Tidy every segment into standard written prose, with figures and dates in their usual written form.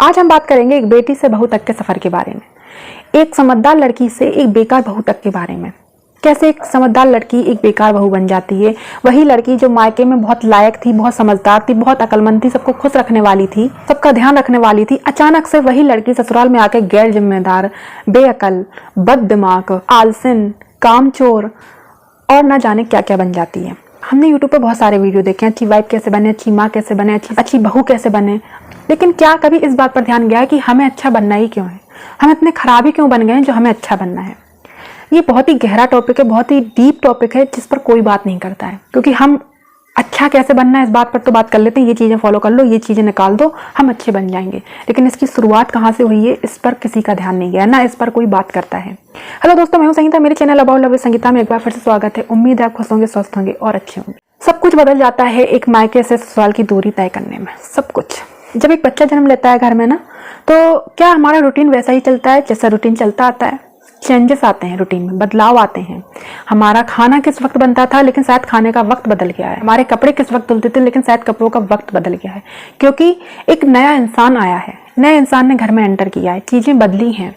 आज हम बात करेंगे एक बेटी से बहू तक के सफर के बारे में, एक समझदार लड़की से एक बेकार बहू तक के बारे में। कैसे एक समझदार लड़की एक बेकार बहू बन जाती है। वही लड़की जो मायके में बहुत लायक थी, बहुत समझदार थी, बहुत अक्लमंद थी, सबको खुश रखने वाली थी, सबका ध्यान रखने वाली थी, अचानक से वही लड़की ससुराल में आके गैर जिम्मेदार, बेअकल, बददिमाग, आलसिन, कामचोर और ना जाने क्या क्या बन जाती है। हमने यूट्यूब पे बहुत सारे वीडियो देखे, अच्छी वाइफ कैसे बने, अच्छी माँ कैसे बने, अच्छी बहू कैसे बने, लेकिन क्या कभी इस बात पर ध्यान गया है कि हमें अच्छा बनना ही क्यों है, हम इतने खराब ही क्यों बन गए हैं जो हमें अच्छा बनना है। ये बहुत ही गहरा टॉपिक है, बहुत ही डीप टॉपिक है जिस पर कोई बात नहीं करता है, क्योंकि हम अच्छा कैसे बनना है इस बात पर तो बात कर लेते हैं, ये चीज़ें फॉलो कर लो, ये चीज़ें निकाल दो, हम अच्छे बन जाएंगे। लेकिन इसकी शुरुआत कहाँ से हुई है इस पर किसी का ध्यान नहीं गया, ना इस पर कोई बात करता है। हेलो दोस्तों, मैं हूं संगीता, मेरे channel about love with Sangeeta में एक बार फिर से स्वागत है। उम्मीद है आप खुश होंगे, स्वस्थ होंगे और अच्छे होंगे। सब कुछ बदल जाता है एक मायके से ससुराल की दूरी तय करने में, सब कुछ। जब एक बच्चा जन्म लेता है घर में ना, तो क्या हमारा रूटीन वैसा ही चलता है जैसा रूटीन चलता आता है? चेंजेस आते हैं, रूटीन में बदलाव आते हैं। हमारा खाना किस वक्त बनता था, लेकिन शायद खाने का वक्त बदल गया है। हमारे कपड़े किस वक्त धुलते थे, लेकिन शायद कपड़ों का वक्त बदल गया है, क्योंकि एक नया इंसान आया है, नए इंसान ने घर में एंटर किया है, चीजें बदली हैं,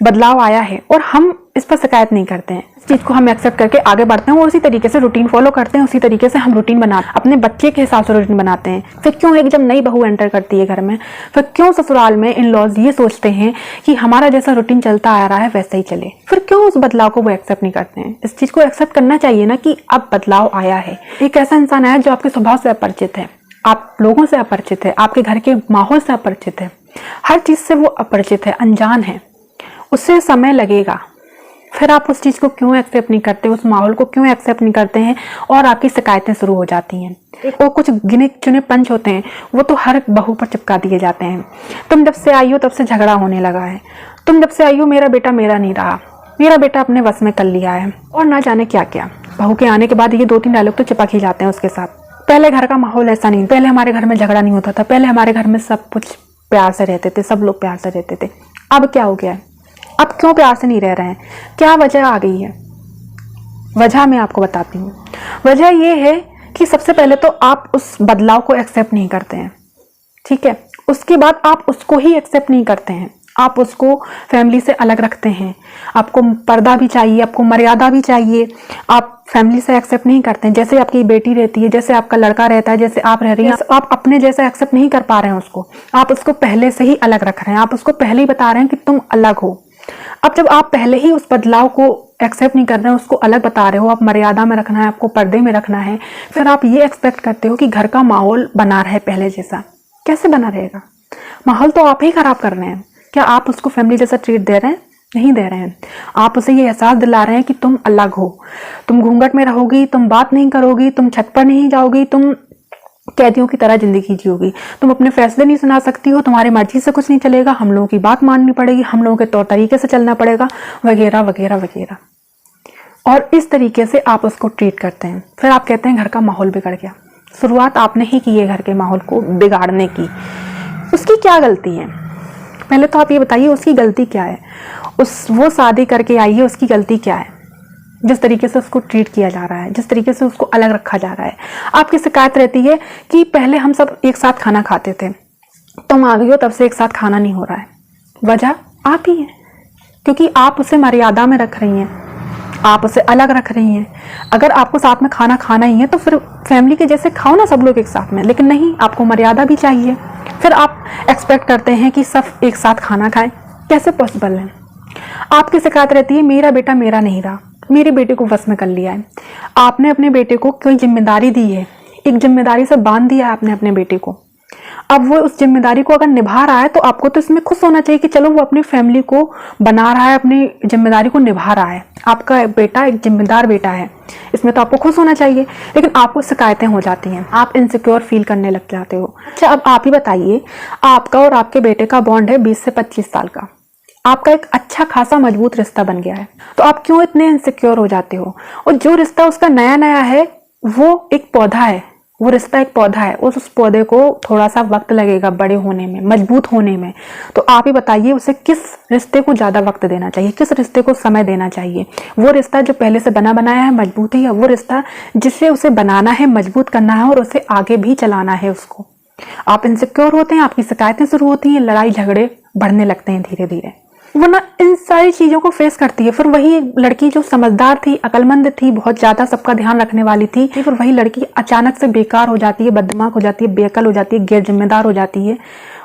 बदलाव आया है और हम इस पर शिकायत नहीं करते हैं। इस चीज को हम एक्सेप्ट करके आगे बढ़ते हैं और उसी तरीके से रूटीन फॉलो करते हैं, उसी तरीके से हम रूटीन बनाते हैं, अपने बच्चे के हिसाब से रूटीन बनाते हैं। फिर क्यों एक जब नई बहू एंटर करती है घर में, फिर क्यों ससुराल में इन लॉज ये सोचते हैं कि हमारा जैसा रूटीन चलता आ रहा है वैसा ही चले, फिर क्यों उस बदलाव को वो एक्सेप्ट नहीं करते हैं? इस चीज को एक्सेप्ट करना चाहिए ना कि अब बदलाव आया है, एक ऐसा इंसान आया जो आपके स्वभाव से अपरिचित है, आप लोगों से अपरिचित है, आपके घर के माहौल से अपरिचित है, हर चीज से वो अपरिचित है, अनजान है, उससे समय लगेगा। फिर आप उस चीज को क्यों एक्सेप्ट नहीं करते, उस माहौल को क्यों एक्सेप्ट नहीं करते हैं और आपकी शिकायतें शुरू हो जाती हैं। और कुछ गिने चुने पंच होते हैं, वो तो हर बहू पर चिपका दिए जाते हैं। तुम जब से आई हो तब से झगड़ा होने लगा है, तुम जब से आई हो मेरा बेटा मेरा नहीं रहा, मेरा बेटा अपने वश में कर लिया है, और ना जाने क्या क्या। बहू के आने के बाद ये 2-3 डायलॉग तो चिपक ही जाते हैं उसके साथ। पहले घर का माहौल ऐसा नहीं, पहले हमारे घर में झगड़ा नहीं होता था, पहले हमारे घर में सब कुछ प्यार से रहते थे, सब लोग प्यार से रहते थे। अब क्या हो गया है, अब क्यों प्यार से नहीं रह रहे हैं, क्या वजह आ गई है? वजह मैं आपको बताती हूँ। वजह ये है कि सबसे पहले तो आप उस बदलाव को एक्सेप्ट नहीं करते हैं, ठीक है। उसके बाद आप उसको ही एक्सेप्ट नहीं करते हैं, आप उसको फैमिली से अलग रखते हैं। आपको पर्दा भी चाहिए, आपको मर्यादा भी चाहिए, आप फैमिली से एक्सेप्ट नहीं करते हैं। जैसे आपकी बेटी रहती है, जैसे आपका लड़का रहता है, जैसे आप रह रही हैं, आप अपने जैसा एक्सेप्ट नहीं कर पा रहे हैं उसको, आप उसको पहले से ही अलग रख रहे हैं, आप उसको पहले ही बता रहे हैं कि तुम अलग हो। अब जब आप पहले ही उस बदलाव को एक्सेप्ट नहीं कर रहे हैं, उसको अलग बता रहे हो, आप मर्यादा में रखना है, आपको पर्दे में रखना है, फिर आप ये एक्सपेक्ट करते हो कि घर का माहौल बना रहे पहले जैसा। कैसे बना रहेगा? माहौल तो आप ही खराब कर रहे हैं। क्या आप उसको फैमिली जैसा ट्रीट दे रहे हैं? नहीं दे रहे हैं। आप उसे ये एहसास दिला रहे हैं कि तुम अलग हो, तुम घूंघट में रहोगी, तुम बात नहीं करोगी, तुम छत पर नहीं जाओगी, तुम कैदियों की तरह जिंदगी जियोगी, तुम अपने फैसले नहीं सुना सकती हो, तुम्हारी मर्जी से कुछ नहीं चलेगा, हम लोगों की बात माननी पड़ेगी, हम लोगों के तौर तरीके से चलना पड़ेगा, वगैरह वगैरह वगैरह। और इस तरीके से आप उसको ट्रीट करते हैं। फिर आप कहते हैं घर का माहौल बिगड़ गया। शुरुआत आपने ही की है घर के माहौल को बिगाड़ने की। उसकी क्या गलती है? पहले तो आप ये बताइए उसकी गलती क्या है। वो शादी करके आई है, उसकी गलती क्या है? जिस तरीके से उसको ट्रीट किया जा रहा है, जिस तरीके से उसको अलग रखा जा रहा है। आपकी शिकायत रहती है कि पहले हम सब एक साथ खाना खाते थे, तुम आ गई हो तब से एक साथ खाना नहीं हो रहा है। वजह आप ही है, क्योंकि आप उसे मर्यादा में रख रही हैं, आप उसे अलग रख रही हैं। अगर आपको साथ में खाना खाना ही है तो फिर फैमिली के जैसे खाओ ना सब लोग एक साथ में, लेकिन नहीं, आपको मर्यादा भी चाहिए। फिर आप एक्सपेक्ट करते हैं कि सब एक साथ खाना खाएं, कैसे पॉसिबल है? आपकी शिकायत रहती है मेरा बेटा मेरा नहीं रहा, मेरे बेटे को वश में कर लिया है। आपने अपने बेटे को कोई जिम्मेदारी दी है, एक जिम्मेदारी से बांध दिया है आपने अपने बेटे को। अब वो उस जिम्मेदारी को अगर निभा रहा है तो आपको तो इसमें खुश होना चाहिए कि चलो वो अपनी फैमिली को बना रहा है, अपनी जिम्मेदारी को निभा रहा है। आपका बेटा एक जिम्मेदार बेटा है, इसमें तो आपको खुश होना चाहिए। लेकिन आपको शिकायतें हो जाती हैं, आप इनसिक्योर फील करने लग जाते हो। अच्छा, अब आप ही बताइए, आपका और आपके बेटे का बॉन्ड है 20 से 25 साल का, आपका एक अच्छा खासा मजबूत रिश्ता बन गया है, तो आप क्यों इतने इनसिक्योर हो जाते हो? और जो रिश्ता उसका नया नया है वो एक पौधा है, वो रिश्ता एक पौधा है, उस पौधे को थोड़ा सा वक्त लगेगा बड़े होने में, मजबूत होने में। तो आप ही बताइए उसे किस रिश्ते को ज्यादा वक्त देना चाहिए, किस रिश्ते को समय देना चाहिए? वो रिश्ता जो पहले से बना बनाया है मजबूत है, या वो रिश्ता जिसे उसे बनाना है, मजबूत करना है और उसे आगे भी चलाना है उसको? आप इनसिक्योर होते हैं, आपकी शिकायतें शुरू होती हैं, लड़ाई झगड़े बढ़ने लगते हैं धीरे धीरे। वो ना इन सारी चीज़ों को फेस करती है। फिर वही लड़की जो समझदार थी, अक्लमंद थी, बहुत ज़्यादा सबका ध्यान रखने वाली थी, फिर वही लड़की अचानक से बेकार हो जाती है, बददिमाग हो जाती है, बेअकल हो जाती है, गैर जिम्मेदार हो जाती है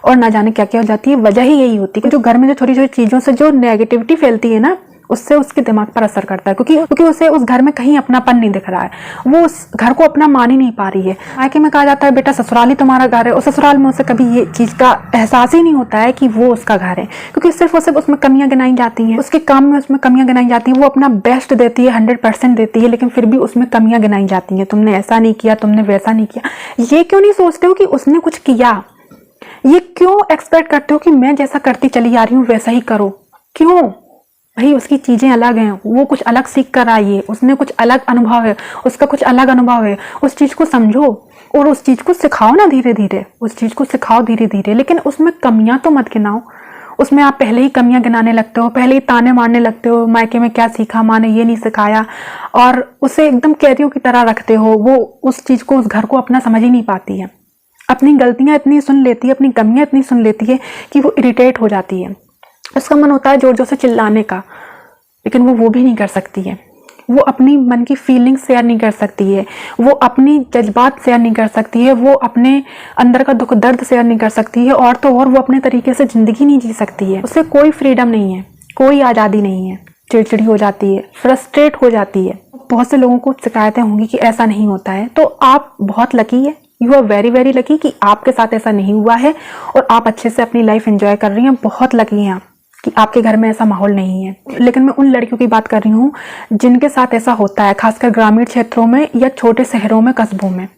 और ना जाने क्या क्या हो जाती है। वजह ही यही होती है कि जो घर में जो छोटी छोटी चीज़ों से जो नेगेटिविटी फैलती है ना, उससे उसके दिमाग पर असर करता है, क्योंकि उसे उस घर में कहीं अपनापन नहीं दिख रहा है, वो उस घर को अपना मान ही नहीं पा रही है। मायके में कहा जाता है बेटा ससुराल ही तुम्हारा घर है, और ससुराल में उसे कभी ये चीज़ का एहसास ही नहीं होता है कि वो उसका घर है, क्योंकि सिर्फ और सिर्फ उसमें कमियां गिनाई जाती हैं, उसके काम में उसमें कमियां गिनाई जाती हैं। वो अपना बेस्ट देती है, 100% देती है, लेकिन फिर भी उसमें कमियां गिनाई जाती हैं। तुमने ऐसा नहीं किया, तुमने वैसा नहीं किया। ये क्यों नहीं सोचते हो कि उसने कुछ किया? ये क्यों एक्सपेक्ट करते हो कि मैं जैसा करती चली आ रही हूँ वैसा ही करो? क्यों? भाई उसकी चीजें अलग हैं, वो कुछ अलग सीख कर आई है, उसने कुछ अलग अनुभव है, उसका कुछ अलग अनुभव है। उस चीज को समझो और उस चीज को सिखाओ ना, धीरे धीरे उस चीज को सिखाओ धीरे धीरे, लेकिन उसमें कमियां तो मत गिनाओ। उसमें आप पहले ही कमियां गिनाने लगते हो, पहले ही ताने मारने लगते हो, मायके में क्या सीखा, माँ ने ये नहीं सिखाया, और उसे एकदम कैदियों की तरह रखते हो। वो उस चीज को, उस घर को अपना समझ ही नहीं पाती है, अपनी गलतियां इतनी सुन लेती है, अपनी कमियां इतनी सुन लेती है कि वो इरिटेट हो जाती है। उसका मन होता है जोर जोर से चिल्लाने का, लेकिन वो भी नहीं कर सकती है। वो अपनी मन की फीलिंग्स शेयर नहीं कर सकती है, वो अपनी जज्बात शेयर नहीं कर सकती है, वो अपने अंदर का दुख दर्द शेयर नहीं कर सकती है, और तो और वो अपने तरीके से जिंदगी नहीं जी सकती है। उसे कोई फ्रीडम नहीं है, कोई आज़ादी नहीं है, चिड़चिड़ी हो जाती है, फ्रस्ट्रेट हो जाती है। बहुत से लोगों को शिकायतें होंगी कि ऐसा नहीं होता है, तो आप बहुत लकी है, you are very very lucky कि आपके साथ ऐसा नहीं हुआ है और आप अच्छे से अपनी लाइफ एंजॉय कर रही हैं। बहुत लकी हैं आप कि आपके घर में ऐसा माहौल नहीं है। लेकिन मैं उन लड़कियों की बात कर रही हूँ जिनके साथ ऐसा होता है, खासकर ग्रामीण क्षेत्रों में या छोटे शहरों में, कस्बों में।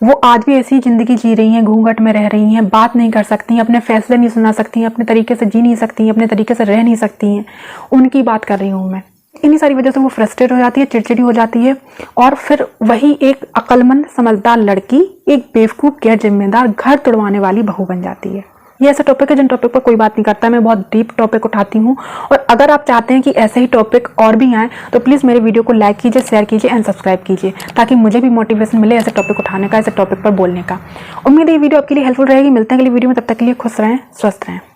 वो आज भी ऐसी जिंदगी जी रही हैं, घूंघट में रह रही हैं, बात नहीं कर सकती हैं, अपने फैसले नहीं सुना सकती हैं, अपने तरीके से जी नहीं सकती हैं, अपने तरीके से रह नहीं सकती हैं। उनकी बात कर रही हूँ मैं। इन्हीं सारी वजह से वो फ्रस्ट्रेट हो जाती है, चिड़चिड़ी हो जाती है, और फिर वही एक अक्लमंद समझदार लड़की एक बेवकूफ़ गैर जिम्मेदार घर तोड़वाने वाली बहू बन जाती है। ये ऐसा टॉपिक है जिन टॉपिक पर कोई बात नहीं करता है। मैं बहुत डीप टॉपिक उठाती हूँ, और अगर आप चाहते हैं कि ऐसे ही टॉपिक और भी आएँ तो प्लीज़ मेरे वीडियो को लाइक कीजिए, शेयर कीजिए एंड सब्सक्राइब कीजिए, ताकि मुझे भी मोटिवेशन मिले ऐसे टॉपिक उठाने का, ऐसे टॉपिक पर बोलने का। उम्मीद है ये वीडियो आपके लिए हेल्पफुल रहेगी। मिलते हैं अगली वीडियो में, तब तक के लिए खुश रहें, स्वस्थ रहें।